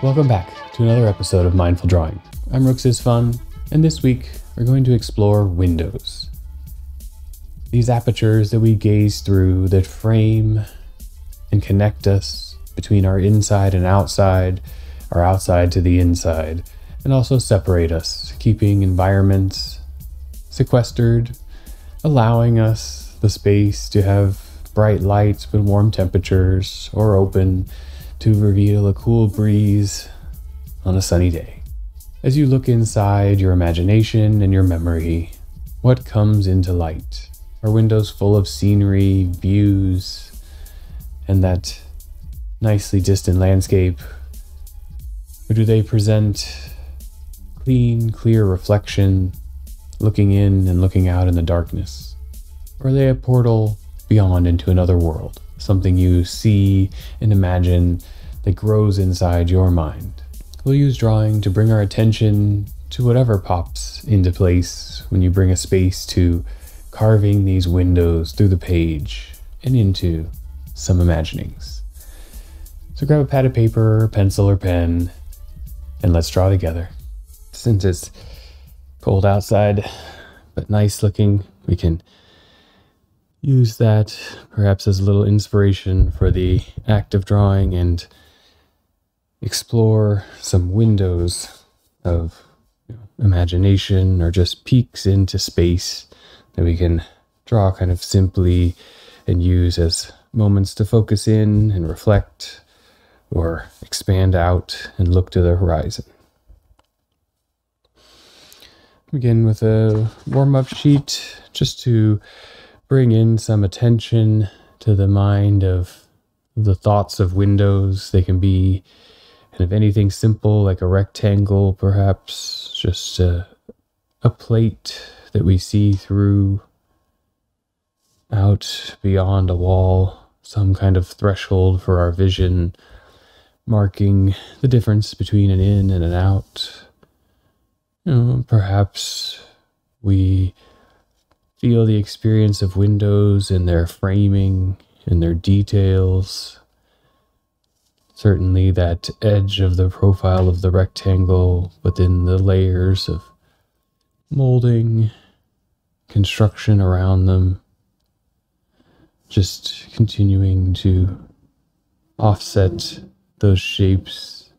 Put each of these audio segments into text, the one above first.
Welcome back to another episode of Mindful Drawing. I'm Rooks is Fun, and this week we're going to explore windows. These apertures that we gaze through that frame and connect us between our inside and outside, our outside to the inside, and also separate us, keeping environments sequestered, allowing us the space to have bright lights but warm temperatures, or open to reveal a cool breeze on a sunny day. As you look inside your imagination and your memory, what comes into light? Are windows full of scenery, views, and that nicely distant landscape? Or do they present clean, clear reflection, looking in and looking out in the darkness? Or are they a portal beyond into another world? Something you see and imagine that grows inside your mind. We'll use drawing to bring our attention to whatever pops into place when you bring a space to carving these windows through the page and into some imaginings. So grab a pad of paper, pencil, or pen, and let's draw together. Since it's cold outside, but nice looking, we can use that perhaps as a little inspiration for the act of drawing and explore some windows of imagination or just peeks into space that we can draw kind of simply and use as moments to focus in and reflect or expand out and look to the horizon. Begin with a warm-up sheet just to bring in some attention to the mind of the thoughts of windows. They can be kind of anything simple like a rectangle, perhaps just a plate that we see through out beyond a wall, some kind of threshold for our vision, marking the difference between an in and an out. Perhaps we feel the experience of windows and their framing and their details. Certainly that edge of the profile of the rectangle within the layers of molding, construction around them, just continuing to offset those shapes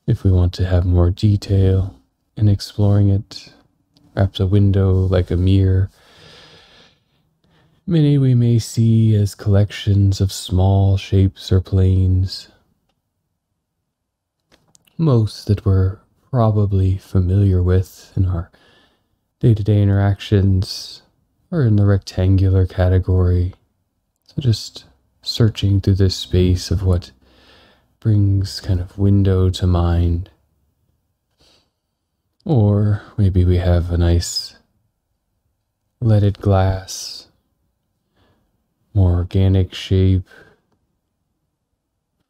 if we want to have more detail in exploring it. Perhaps a window like a mirror. Many we may see as collections of small shapes or planes. Most that we're probably familiar with in our day-to-day interactions are in the rectangular category. So just searching through this space of what brings kind of window to mind. Or maybe we have a nice leaded glass, more organic shape,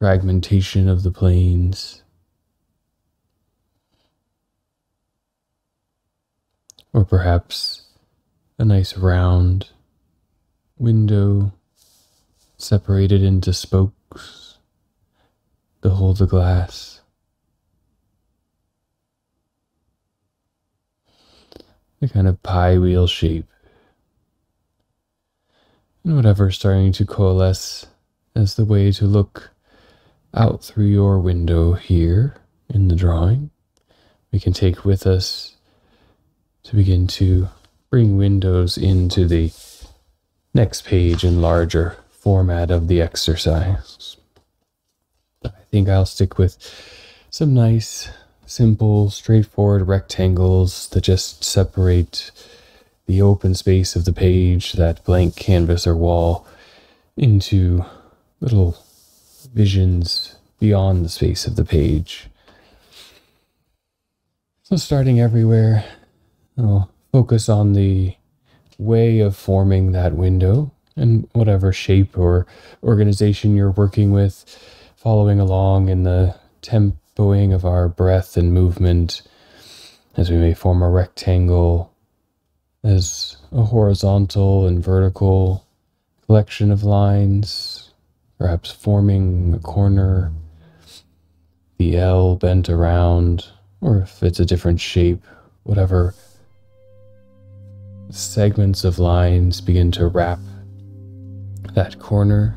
fragmentation of the planes. Or perhaps a nice round window separated into spokes to hold the glass. The kind of pie wheel shape. And whatever's starting to coalesce as the way to look out through your window here in the drawing, we can take with us to begin to bring windows into the next page and larger format of the exercise. I think I'll stick with some nice, simple, straightforward rectangles that just separate the open space of the page, that blank canvas or wall, into little visions beyond the space of the page. So starting everywhere, I'll focus on the way of forming that window and whatever shape or organization you're working with, following along in the tempoing of our breath and movement as we may form a rectangle, as a horizontal and vertical collection of lines, perhaps forming a corner, the L bent around, or if it's a different shape, whatever segments of lines begin to wrap that corner.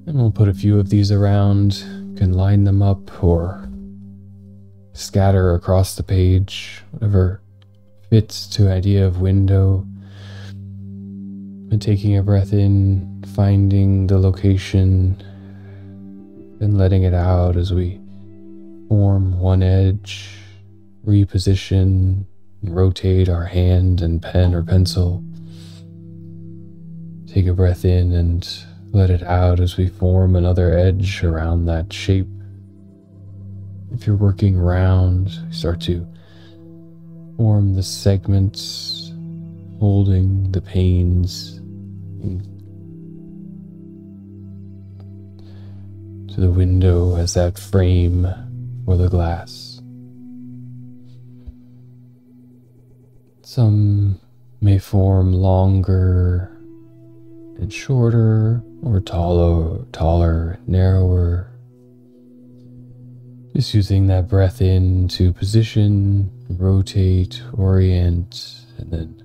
And we'll put a few of these around. You can line them up or scatter across the page, whatever fits to idea of window. And taking a breath in, finding the location, and letting it out as we form one edge, reposition, and rotate our hand and pen or pencil. Take a breath in and let it out as we form another edge around that shape. If you're working round, start to form the segments, holding the panes to the window as that frame for the glass. Some may form longer and shorter, or taller, narrower. Just using that breath in to position, rotate, orient, and then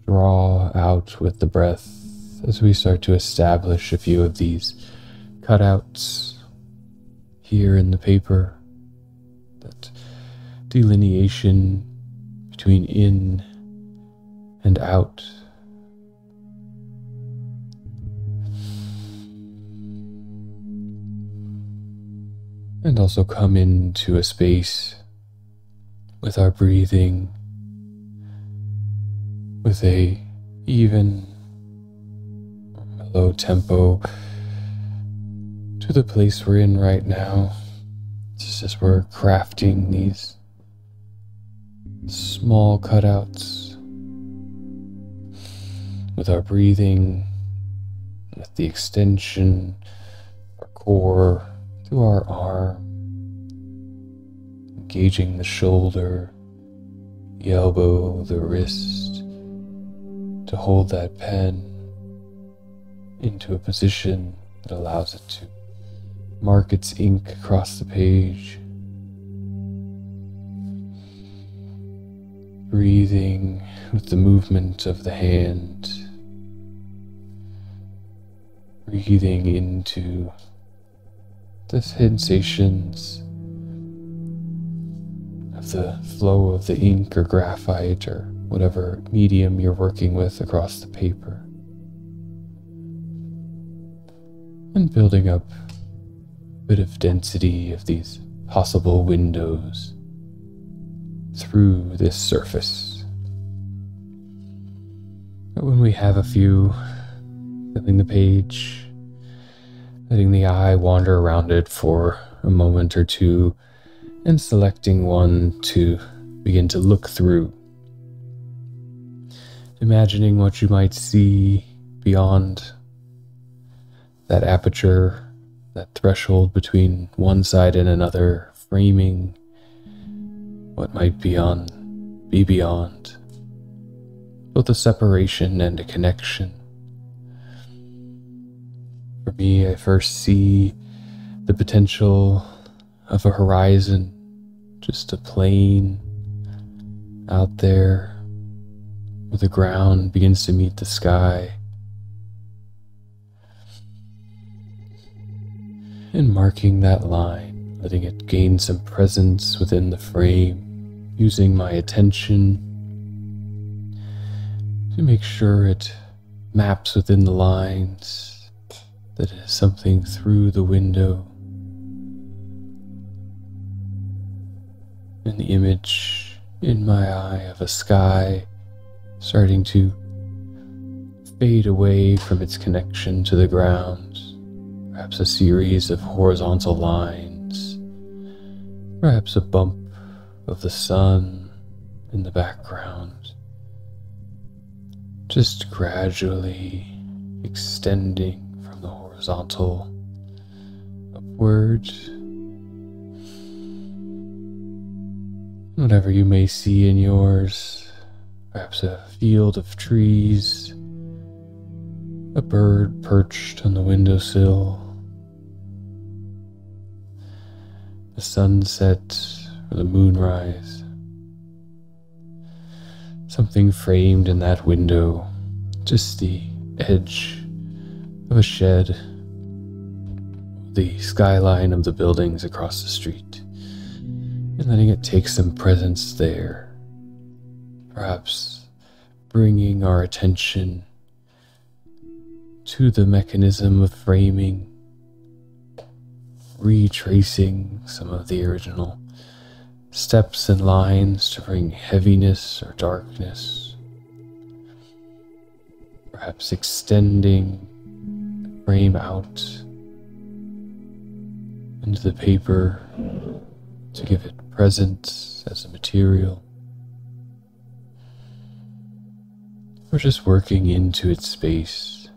draw out with the breath as we start to establish a few of these cutouts here in the paper. That delineation between in and out. And also come into a space with our breathing, with a even or mellow tempo to the place we're in right now, just as we're crafting these small cutouts with our breathing, with the extension, our core, through our arm, engaging the shoulder, the elbow, the wrist, to hold that pen into a position that allows it to mark its ink across the page. Breathing with the movement of the hand, breathing into the sensations of the flow of the ink or graphite or whatever medium you're working with across the paper. And building up a bit of density of these possible windows through this surface. But when we have a few, filling the page, letting the eye wander around it for a moment or two, and selecting one to begin to look through. Imagining what you might see beyond that aperture, that threshold between one side and another, framing what might be beyond, both a separation and a connection. For me, I first see the potential of a horizon, just a plane out there where the ground begins to meet the sky, and marking that line, letting it gain some presence within the frame, using my attention to make sure it maps within the lines, that it is something through the window, and the image in my eye of a sky starting to fade away from its connection to the ground, perhaps a series of horizontal lines, perhaps a bump of the sun in the background, just gradually extending from the horizontal upward. Whatever you may see in yours, perhaps a field of trees, a bird perched on the windowsill, the sunset or the moonrise. Something framed in that window, just the edge of a shed, the skyline of the buildings across the street, and letting it take some presence there, perhaps bringing our attention to the mechanism of framing, retracing some of the original steps and lines to bring heaviness or darkness, perhaps extending the frame out into the paper to give it presence as a material, or just working into its space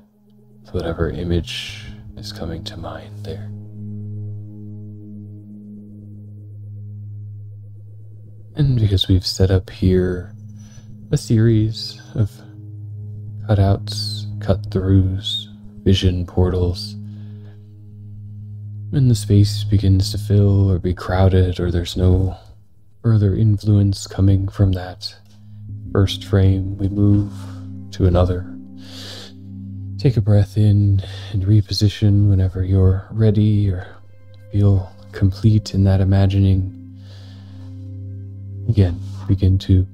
with whatever image is coming to mind there. And because we've set up here a series of cutouts, cut-throughs, vision portals, and the space begins to fill or be crowded, or there's no further influence coming from that first frame, we move to another. Take a breath in and reposition whenever you're ready or feel complete in that imagining. Again, begin to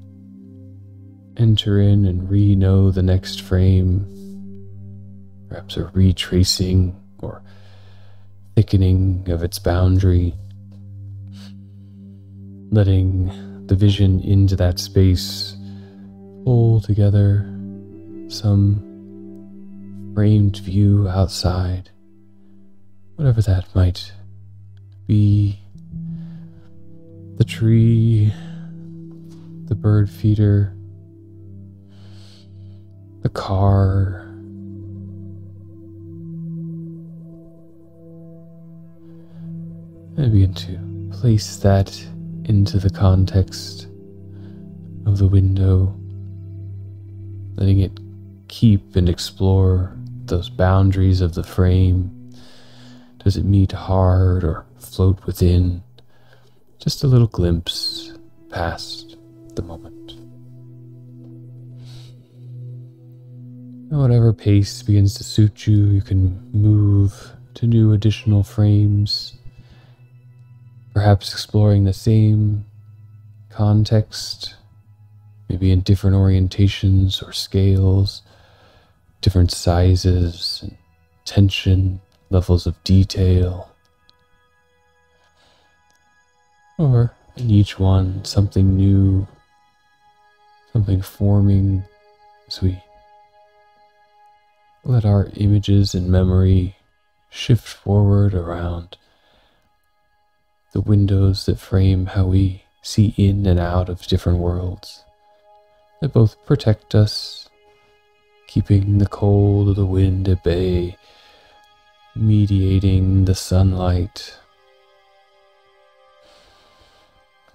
enter in and re-know the next frame, perhaps a retracing or thickening of its boundary, letting the vision into that space pull together some framed view outside, whatever that might be. The tree, the bird feeder, the car, and begin to place that into the context of the window, letting it keep and explore those boundaries of the frame. Does it meet hard or float within? Just a little glimpse past the moment. At whatever pace begins to suit you, you can move to new additional frames, perhaps exploring the same context, maybe in different orientations or scales, different sizes and tension, levels of detail. Or in each one, something new, something forming as we let our images and memory shift forward around the windows that frame how we see in and out of different worlds, that both protect us, keeping the cold of the wind at bay, mediating the sunlight,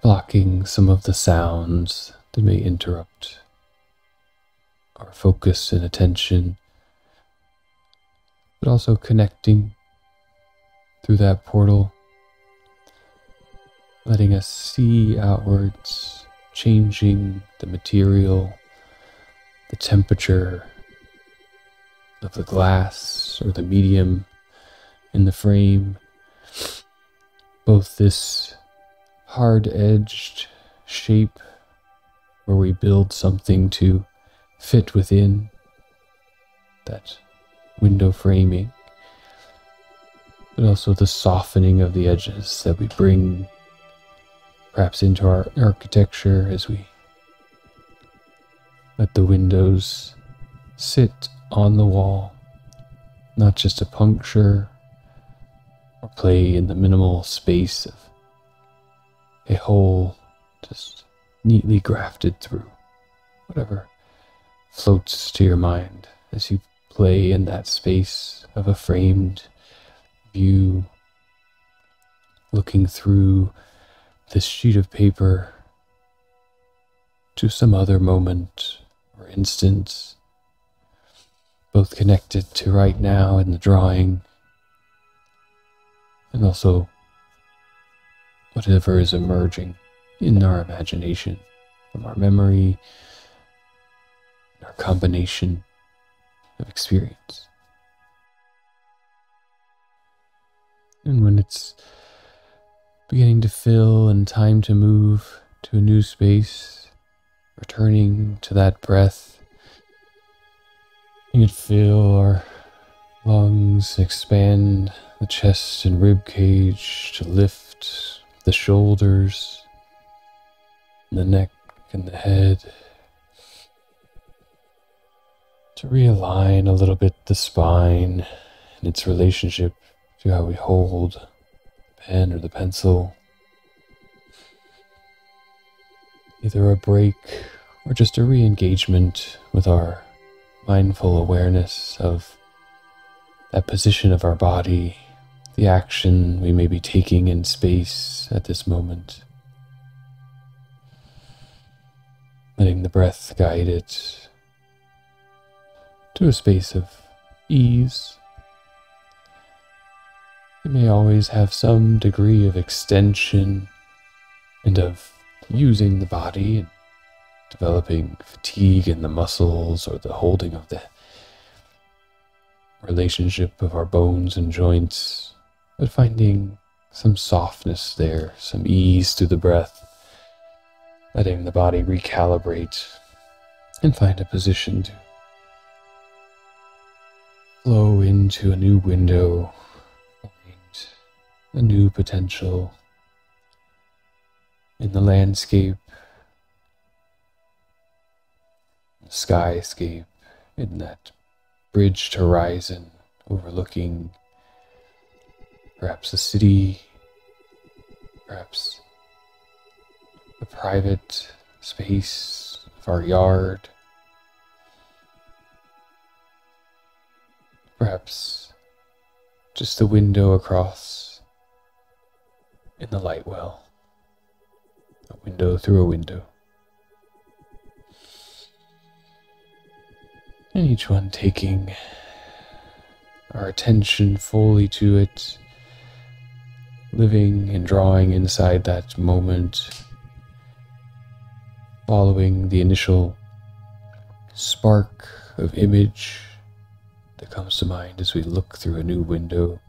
blocking some of the sounds that may interrupt our focus and attention, but also connecting through that portal, letting us see outwards, changing the material, the temperature of the glass or the medium in the frame, both this hard-edged shape where we build something to fit within that window framing, but also the softening of the edges that we bring perhaps into our architecture as we let the windows sit on the wall, not just a puncture or play in the minimal space of a hole just neatly grafted through whatever floats to your mind as you play in that space of a framed view, looking through this sheet of paper to some other moment or instance, both connected to right now in the drawing and also whatever is emerging in our imagination from our memory, our combination of experience. And when it's beginning to fill and time to move to a new space, returning to that breath, you can feel our lungs expand, the chest and rib cage to lift, the shoulders, the neck and the head, to realign a little bit the spine and its relationship to how we hold the pen or the pencil. Either a break or just a re-engagement with our mindful awareness of that position of our body, the action we may be taking in space at this moment. Letting the breath guide it to a space of ease. It may always have some degree of extension and of using the body and developing fatigue in the muscles or the holding of the relationship of our bones and joints, but finding some softness there, some ease through the breath, letting the body recalibrate and find a position to flow into a new window, find a new potential in the landscape, the skyscape, in that bridged horizon overlooking perhaps a city, perhaps a private space of our yard, perhaps just a window across in the light well, a window through a window. And each one taking our attention fully to it, living and drawing inside that moment, following the initial spark of image that comes to mind as we look through a new window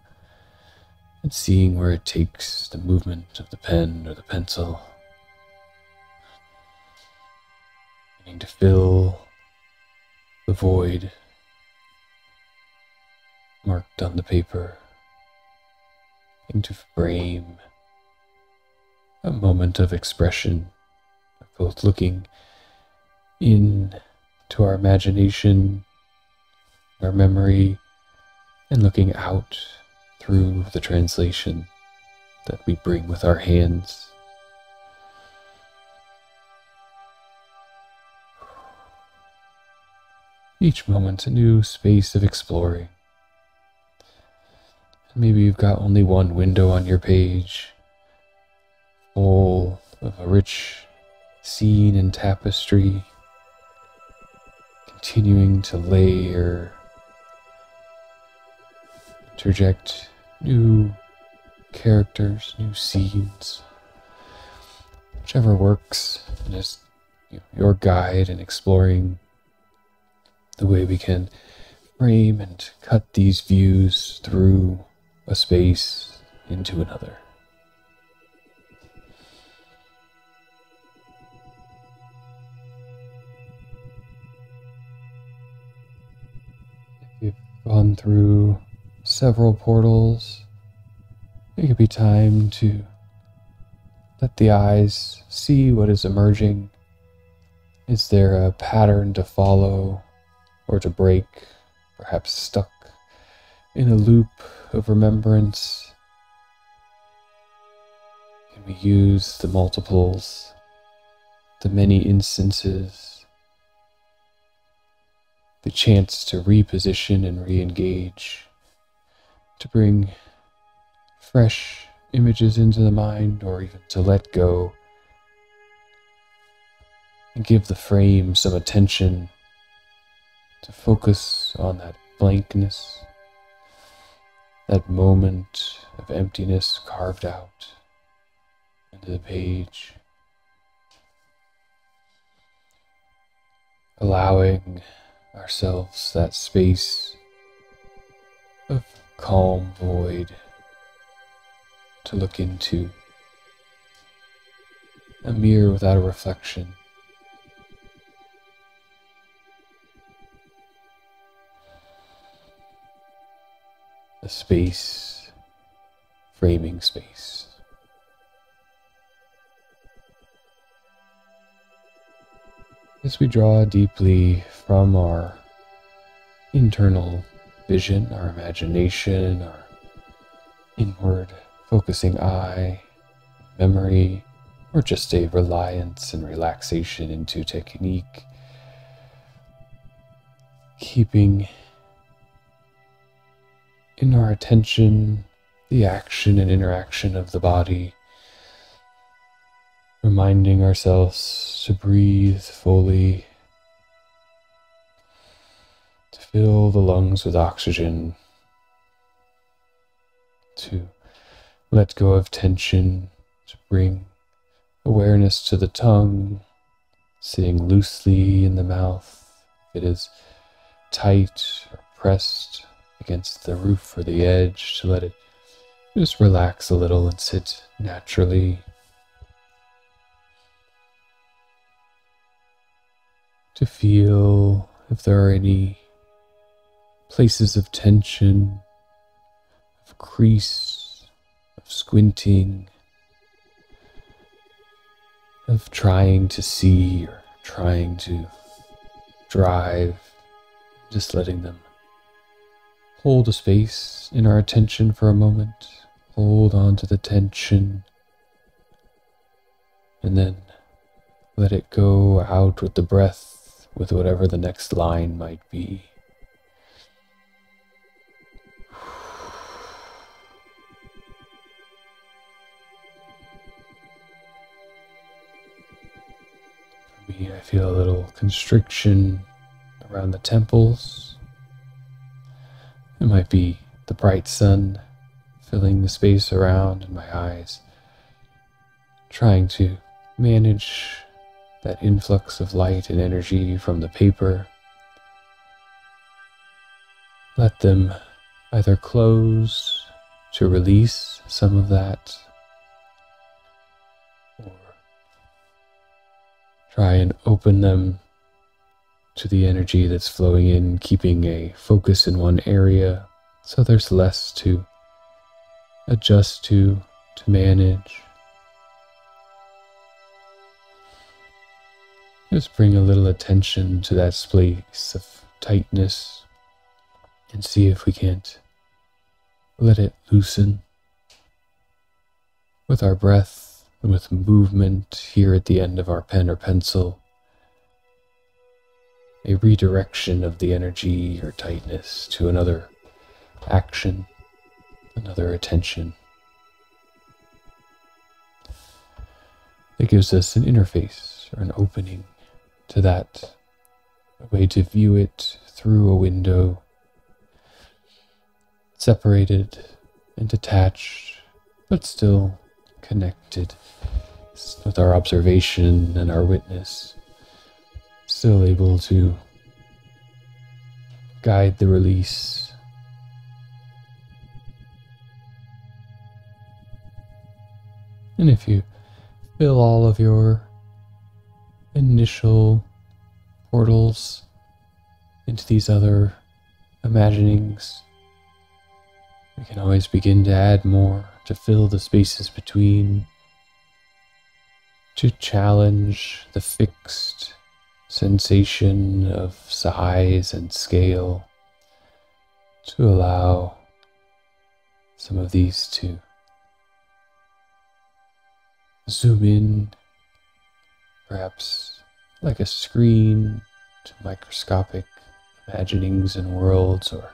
and seeing where it takes the movement of the pen or the pencil, beginning to fill the void marked on the paper, into frame a moment of expression, of both looking in to our imagination, our memory, and looking out through the translation that we bring with our hands. Each moment a new space of exploring. Maybe you've got only one window on your page, full of a rich scene and tapestry, continuing to layer, interject new characters, new scenes, whichever works, and is your guide in exploring the way we can frame and cut these views through a space into another. If you've gone through several portals, it could be time to let the eyes see what is emerging. Is there a pattern to follow or to break, perhaps stuck in a loop of remembrance? Can we use the multiples, the many instances, the chance to reposition and re-engage, to bring fresh images into the mind, or even to let go and give the frame some attention, to focus on that blankness, that moment of emptiness carved out, into the page, allowing ourselves that space of calm void to look into, a mirror without a reflection. A space, framing space. As we draw deeply from our internal vision, our imagination, our inward focusing eye, memory, or just a reliance and relaxation into technique, keeping in our attention the action and interaction of the body, reminding ourselves to breathe fully, to fill the lungs with oxygen, to let go of tension, to bring awareness to the tongue, sitting loosely in the mouth. If it is tight or pressed against the roof or the edge, to let it just relax a little and sit naturally. To feel if there are any places of tension, of crease, of squinting, of trying to see or trying to drive, just letting them hold a space in our attention for a moment, hold on to the tension, and then let it go out with the breath, with whatever the next line might be. For me, I feel a little constriction around the temples. It might be the bright sun filling the space around in my eyes, trying to manage that influx of light and energy from the paper. Let them either close to release some of that, or try and open them to the energy that's flowing in, keeping a focus in one area so there's less to adjust to manage. Just bring a little attention to that space of tightness and see if we can't let it loosen with our breath and with movement here at the end of our pen or pencil. A redirection of the energy or tightness to another action, another attention. It gives us an interface or an opening to that, a way to view it through a window, separated and detached, but still connected with our observation and our witness, still able to guide the release. And if you fill all of your initial portals into these other imaginings, we can always begin to add more, to fill the spaces between, to challenge the fixed sensation of size and scale, to allow some of these to zoom in, perhaps like a screen, to microscopic imaginings and worlds, or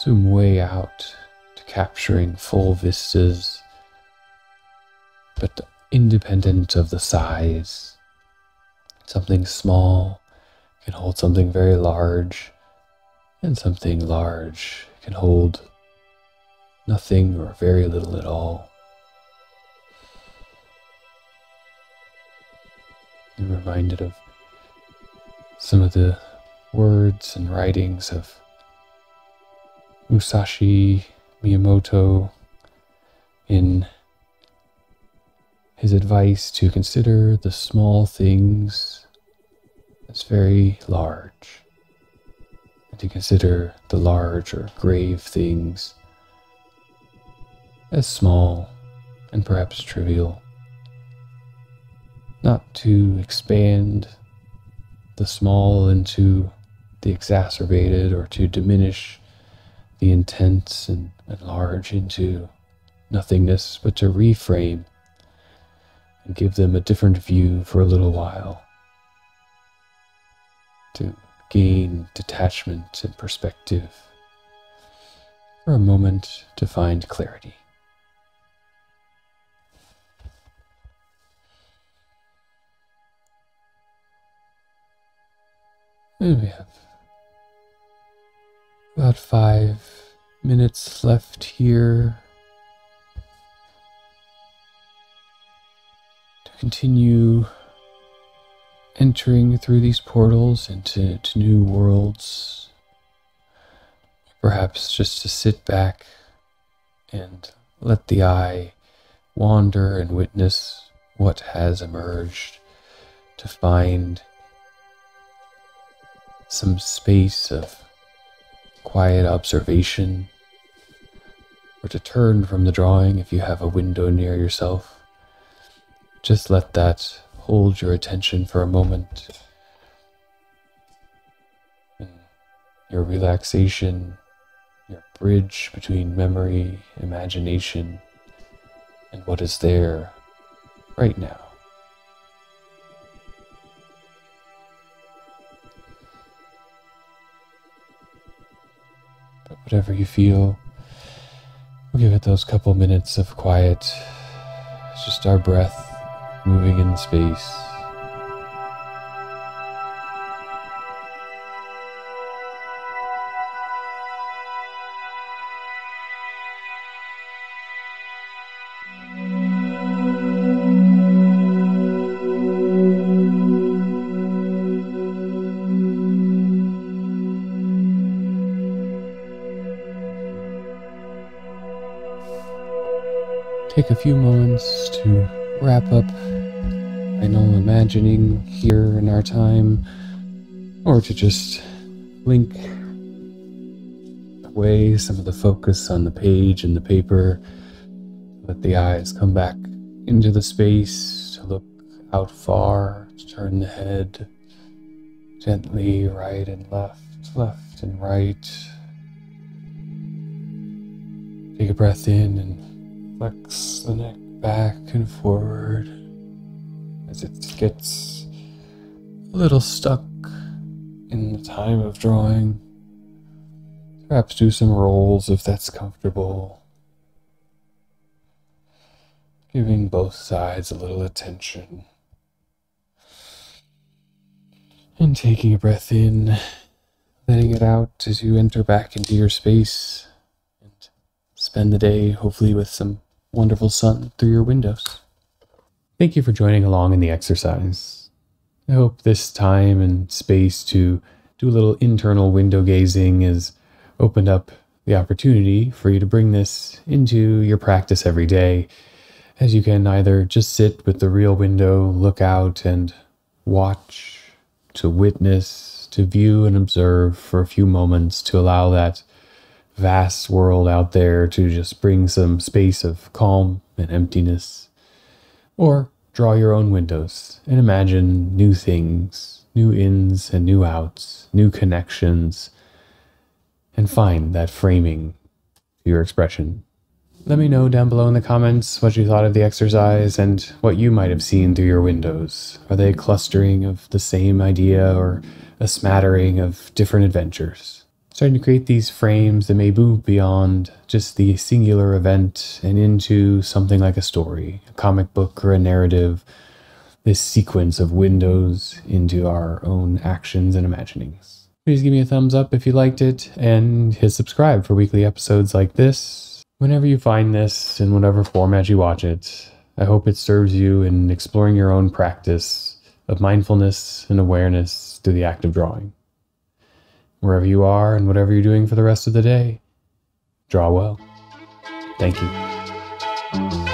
zoom way out to capturing full vistas, but independent of the size. Something small can hold something very large, and something large can hold nothing or very little at all. I'm reminded of some of the words and writings of Musashi Miyamoto in his advice to consider the small things as very large, and to consider the large or grave things as small and perhaps trivial. Not to expand the small into the exacerbated, or to diminish the intense and large into nothingness, but to reframe and give them a different view for a little while, to gain detachment and perspective, for a moment to find clarity. And we have about 5 minutes left here to continue entering through these portals into new worlds. Perhaps just to sit back and let the eye wander and witness what has emerged, to find some space of quiet observation, or to turn from the drawing if you have a window near yourself. Just let that hold your attention for a moment. And your relaxation, your bridge between memory, imagination, and what is there right now. But whatever you feel, we'll give it those couple minutes of quiet. It's just our breath moving in space. Take a few moments to wrap up final imagining here in our time, or to just blink away some of the focus on the page and the paper. Let the eyes come back into the space, to look out far, to turn the head gently right and left, left and right. Take a breath in and flex the neck back and forward as it gets a little stuck in the time of drawing. Perhaps do some rolls if that's comfortable. Giving both sides a little attention. And taking a breath in, letting it out as you enter back into your space and spend the day hopefully with some wonderful sun through your windows. Thank you for joining along in the exercise. I hope this time and space to do a little internal window gazing has opened up the opportunity for you to bring this into your practice every day, as you can either just sit with the real window, look out and watch, to witness, to view and observe for a few moments, to allow that vast world out there to just bring some space of calm and emptiness. Or draw your own windows and imagine new things, new ins and new outs, new connections, and find that framing to your expression. Let me know down below in the comments what you thought of the exercise and what you might have seen through your windows. Are they a clustering of the same idea or a smattering of different adventures? Starting to create these frames that may move beyond just the singular event and into something like a story, a comic book or a narrative, this sequence of windows into our own actions and imaginings. Please give me a thumbs up if you liked it, and hit subscribe for weekly episodes like this. Whenever you find this, in whatever format you watch it, I hope it serves you in exploring your own practice of mindfulness and awareness to the act of drawing. Wherever you are and whatever you're doing for the rest of the day, draw well. Thank you.